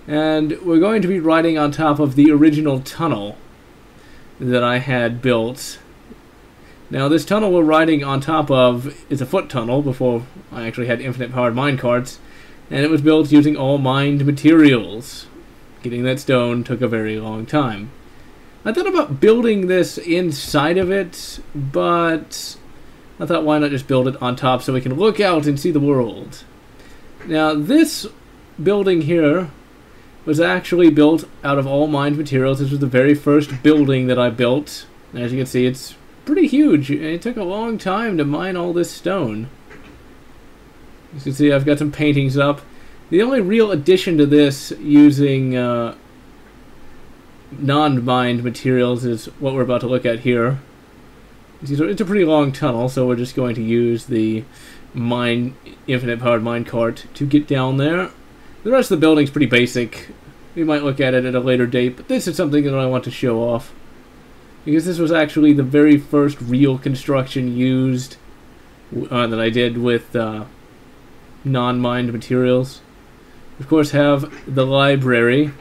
And we're going to be riding on top of the original tunnel that I had built. Now this tunnel we're riding on top of is a foot tunnel before I actually had infinite powered minecarts, and it was built using all mined materials. Getting that stone took a very long time. I thought about building this inside of it, but I thought why not just build it on top so we can look out and see the world. Now this building here was actually built out of all mined materials. This was the very first building that I built. As you can see, it's pretty huge. It took a long time to mine all this stone. As you can see, I've got some paintings up. The only real addition to this using non-mined materials is what we're about to look at here. It's a pretty long tunnel, so we're just going to use the infinite powered minecart to get down there. The rest of the building's pretty basic. We might look at it at a later date, but this is something that I want to show off. Because this was actually the very first real construction used that I did with non-mined materials. Of course, have the library,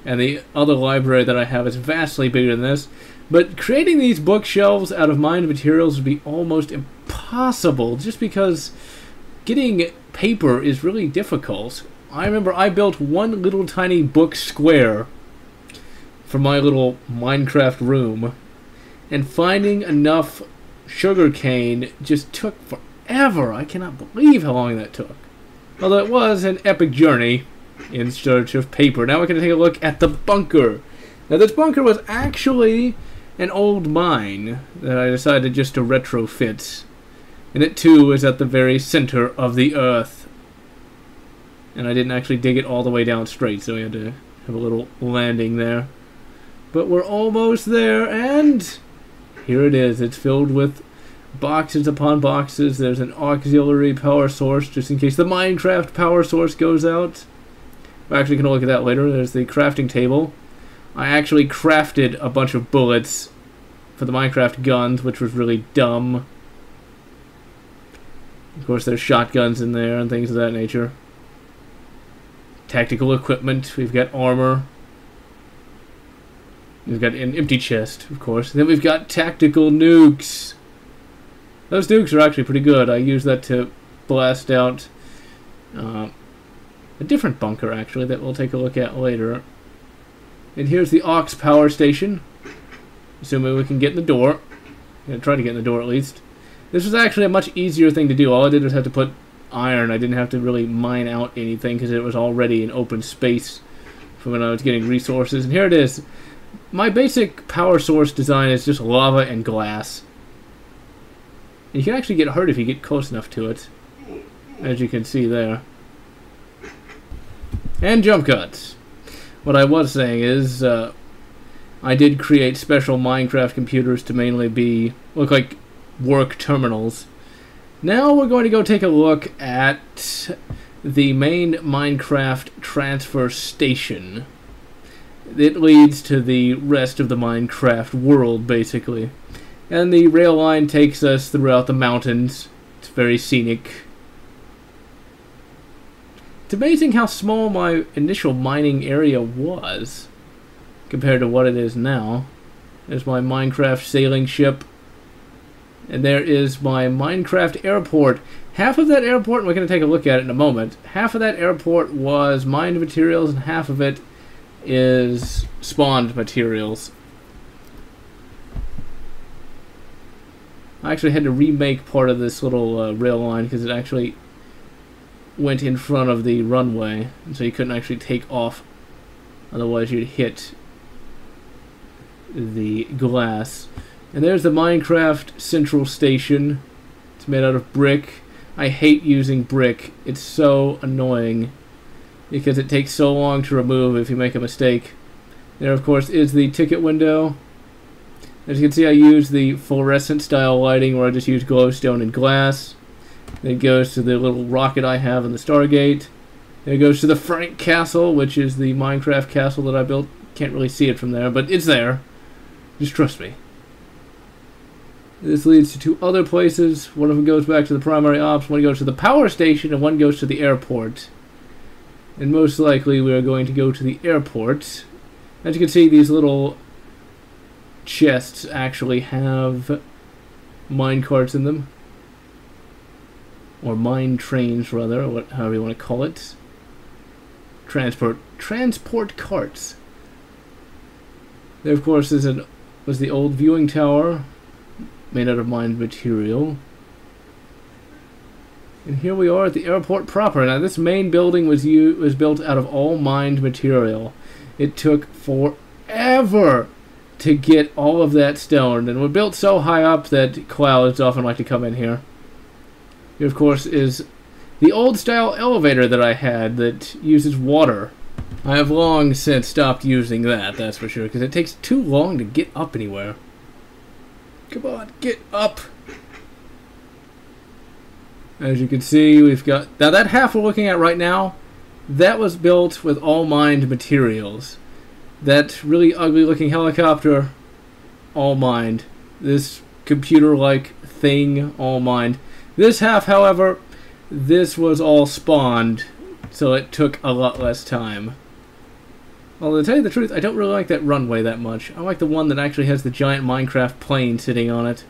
and the other library that I have is vastly bigger than this. But creating these bookshelves out of mined materials would be almost impossible, just because getting paper is really difficult. I remember I built one little tiny book square for my little Minecraft room, and finding enough sugarcane just took forever. I cannot believe how long that took. Although it was an epic journey in search of paper. Now we're going to take a look at the bunker. Now this bunker was actually an old mine that I decided just to retrofit. And it too is at the very center of the earth. And I didn't actually dig it all the way down straight, so we had to have a little landing there. But we're almost there, and here it is. It's filled with boxes upon boxes. There's an auxiliary power source, just in case the Minecraft power source goes out. We're actually going to look at that later. There's the crafting table. I actually crafted a bunch of bullets for the Minecraft guns, which was really dumb. Of course, there's shotguns in there and things of that nature. Tactical equipment. We've got armor. We've got an empty chest, of course. Then we've got tactical nukes. Those nukes are actually pretty good. I use that to blast out a different bunker, actually, that we'll take a look at later. And here's the aux power station. Assuming we can get in the door. I'm going to try to get in the door at least. This was actually a much easier thing to do. All I did was have to put iron. I didn't have to really mine out anything because it was already an open space for when I was getting resources. And here it is. My basic power source design is just lava and glass. And you can actually get hurt if you get close enough to it, as you can see there. And jump cuts. What I was saying is, I did create special Minecraft computers to mainly look like work terminals. Now we're going to go take a look at the main Minecraft transfer station. It leads to the rest of the Minecraft world, basically. And the rail line takes us throughout the mountains. It's very scenic. It's amazing how small my initial mining area was compared to what it is now. There's my Minecraft sailing ship. And there is my Minecraft airport. Half of that airport, and we're going to take a look at it in a moment, half of that airport was mined materials and half of it is spawned materials. I actually had to remake part of this little rail line because it actually went in front of the runway, and so you couldn't actually take off, otherwise you'd hit the glass. And there's the Minecraft Central Station. It's made out of brick. I hate using brick. It's so annoying because it takes so long to remove if you make a mistake. There, of course, is the ticket window. As you can see, I use the fluorescent style lighting where I just use glowstone and glass. Then it goes to the little rocket I have in the Stargate. Then it goes to the Frank Castle, which is the Minecraft castle that I built. Can't really see it from there, but it's there. Just trust me. This leads to two other places. One of them goes back to the primary ops, one goes to the power station, and one goes to the airport. And most likely we are going to go to the airport. As you can see, these little chests actually have mine carts in them. Or mine trains, rather, or however you want to call it. Transport carts. There, of course, was the old viewing tower, made out of mined material. And here we are at the airport proper. Now, this main building was built out of all mined material. It took forever to get all of that stone, and we're built so high up that clouds often like to come in here. Here, of course, is the old-style elevator that I had that uses water. I have long since stopped using that, that's for sure, because it takes too long to get up anywhere. Come on, get up! As you can see, we've got... Now, that half we're looking at right now, that was built with all mined materials. That really ugly-looking helicopter, all mined. This computer-like thing, all mined. This half, however, this was all spawned, so it took a lot less time. Although, to tell you the truth, I don't really like that runway that much. I like the one that actually has the giant Minecraft plane sitting on it.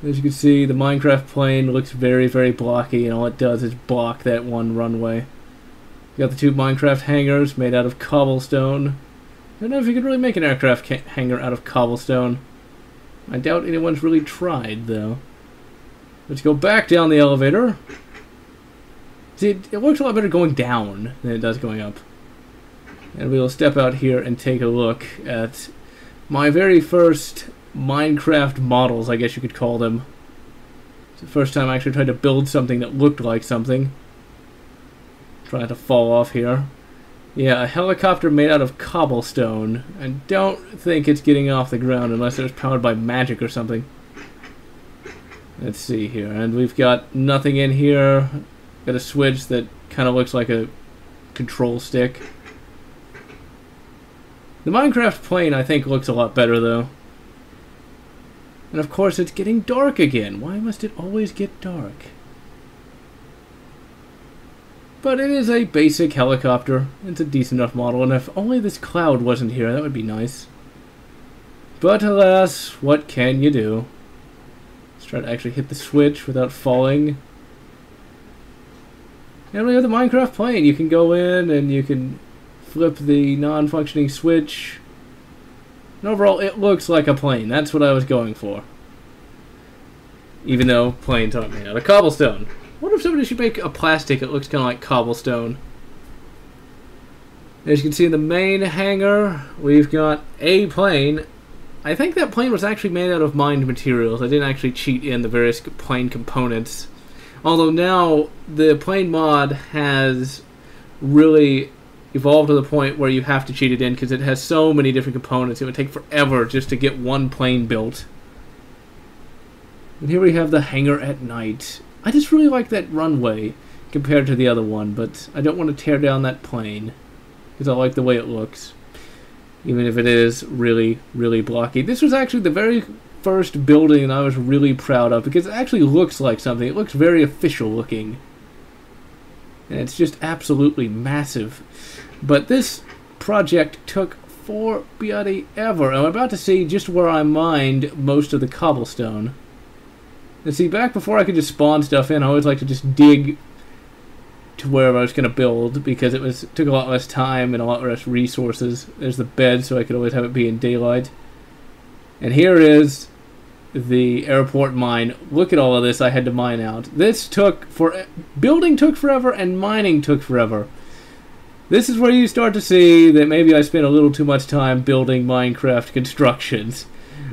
As you can see, the Minecraft plane looks very, very blocky, and all it does is block that one runway. You got the two Minecraft hangars made out of cobblestone. I don't know if you could really make an aircraft hangar out of cobblestone. I doubt anyone's really tried, though. Let's go back down the elevator. See, it works a lot better going down than it does going up. And we'll step out here and take a look at my very first Minecraft models, I guess you could call them. It's the first time I actually tried to build something that looked like something. Trying to fall off here. Yeah, a helicopter made out of cobblestone. I don't think it's getting off the ground unless it was powered by magic or something. Let's see here. And we've got nothing in here. Got a switch that kind of looks like a control stick. The Minecraft plane, I think, looks a lot better, though. And of course, it's getting dark again. Why must it always get dark? But it is a basic helicopter. It's a decent enough model, and if only this cloud wasn't here, that would be nice. But alas, what can you do? Let's try to actually hit the switch without falling. And we have the Minecraft plane. You can go in and you can flip the non-functioning switch. And overall, it looks like a plane. That's what I was going for. Even though planes aren't made out of cobblestone. What if somebody should make a plastic that looks kind of like cobblestone? As you can see in the main hangar, we've got a plane. I think that plane was actually made out of mined materials. I didn't actually cheat in the various plane components. Although now, the plane mod has really evolved to the point where you have to cheat it in because it has so many different components. It would take forever just to get one plane built. And here we have the hangar at night. I just really like that runway compared to the other one, but I don't want to tear down that plane because I like the way it looks, even if it is really, really blocky. This was actually the very first building I was really proud of because it actually looks like something. It looks very official looking. And it's just absolutely massive. But this project took forever. And I'm about to see just where I mined most of the cobblestone. And see, back before I could just spawn stuff in, I always like to just dig to wherever I was going to build because it took a lot less time and a lot less resources. There's the bed, so I could always have it be in daylight. And here is the airport mine. Look at all of this I had to mine out. Building took forever and mining took forever. This is where you start to see that maybe I spent a little too much time building Minecraft constructions.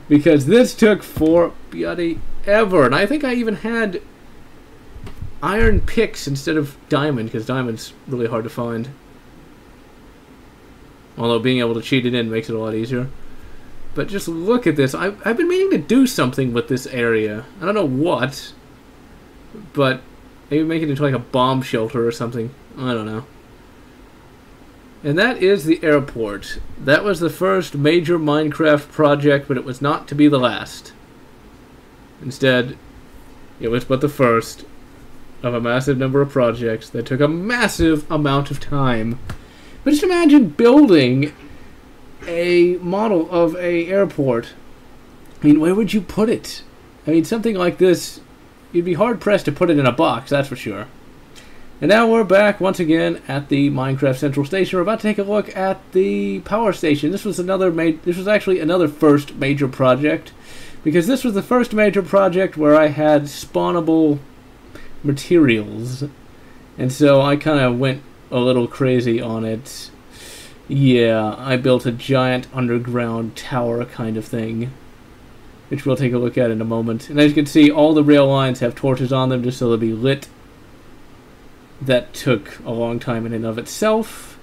Because this took forever. And I think I even had iron picks instead of diamond, because diamond's really hard to find. Although being able to cheat it in makes it a lot easier. But just look at this. I've been meaning to do something with this area. I don't know what. But maybe make it into like a bomb shelter or something. I don't know. And that is the airport. That was the first major Minecraft project, but it was not to be the last. Instead, it was but the first. of a massive number of projects that took a massive amount of time. But just imagine building a model of a airport. I mean, where would you put it? I mean, something like this, you'd be hard-pressed to put it in a box, that's for sure. And now we're back once again at the Minecraft Central Station. We're about to take a look at the power station. This was actually another first major project, because this was the first major project where I had spawnable materials. And so I kind of went a little crazy on it. Yeah, I built a giant underground tower kind of thing, which we'll take a look at in a moment. And as you can see, all the rail lines have torches on them just so they'll be lit. That took a long time in and of itself.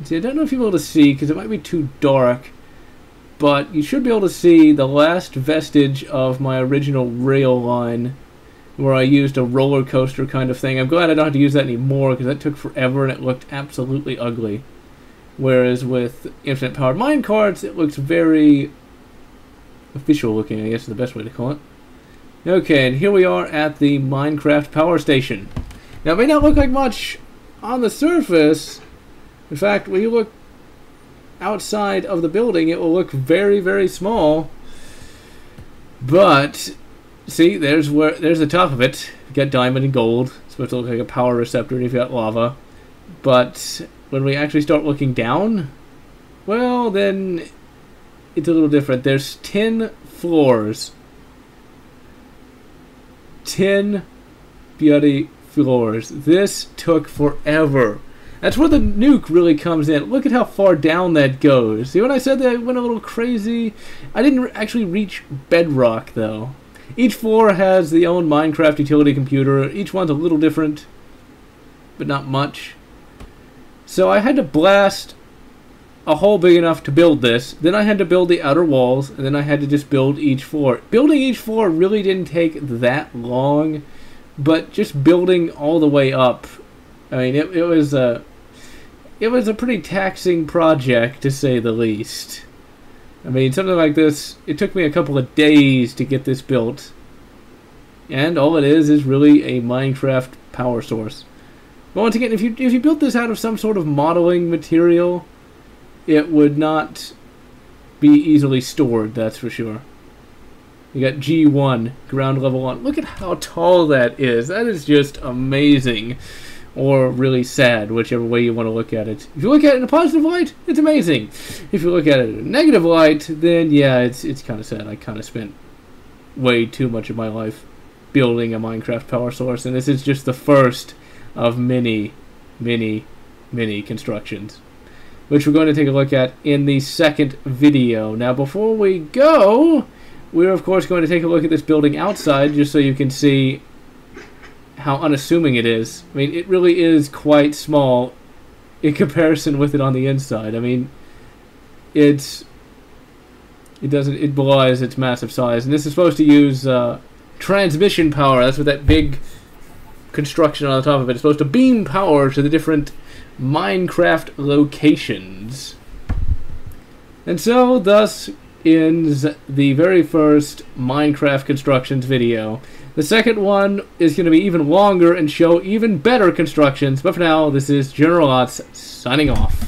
See, I don't know if you'll be able to see because it might be too dark, but you should be able to see the last vestige of my original rail line where I used a roller coaster kind of thing. I'm glad I don't have to use that anymore because that took forever and it looked absolutely ugly. Whereas with infinite powered minecarts, it looks very official looking, I guess is the best way to call it. Okay, and here we are at the Minecraft power station. Now, it may not look like much on the surface. In fact, when you look outside of the building, it will look very, very small. But, see, there's the top of it. You've got diamond and gold. It's supposed to look like a power receptor, and you've got lava. But when we actually start looking down, well, then it's a little different. There's 10 floors. 10 bloody floors. This took forever. That's where the nuke really comes in. Look at how far down that goes. See, when I said that I went a little crazy? I didn't actually reach bedrock, though. Each floor has the own Minecraft utility computer. Each one's a little different, but not much. So I had to blast a hole big enough to build this. Then I had to build the outer walls, and then I had to just build each floor. Building each floor really didn't take that long, but just building all the way up, I mean, it was a pretty taxing project, to say the least. I mean, something like this, it took me a couple of days to get this built. And all it is really a Minecraft power source. But once again, if you built this out of some sort of modeling material, it would not be easily stored, that's for sure. You got G1, ground level 1. Look at how tall that is. That is just amazing. Or really sad, whichever way you want to look at it. If you look at it in a positive light, it's amazing. If you look at it in a negative light, then yeah, it's kind of sad. I kind of spent way too much of my life building a Minecraft power source, and this is just the first of many, many, many constructions, which we're going to take a look at in the second video. Now, before we go, we're of course going to take a look at this building outside, just so you can see how unassuming it is. I mean, it really is quite small in comparison with it on the inside. I mean, it belies its massive size, and this is supposed to use transmission power. That's what that big construction on the top of it is supposed to beam power to the different Minecraft locations. And so, thus ends the very first Minecraft constructions video. The second one is going to be even longer and show even better constructions, but for now, this is General Lots signing off.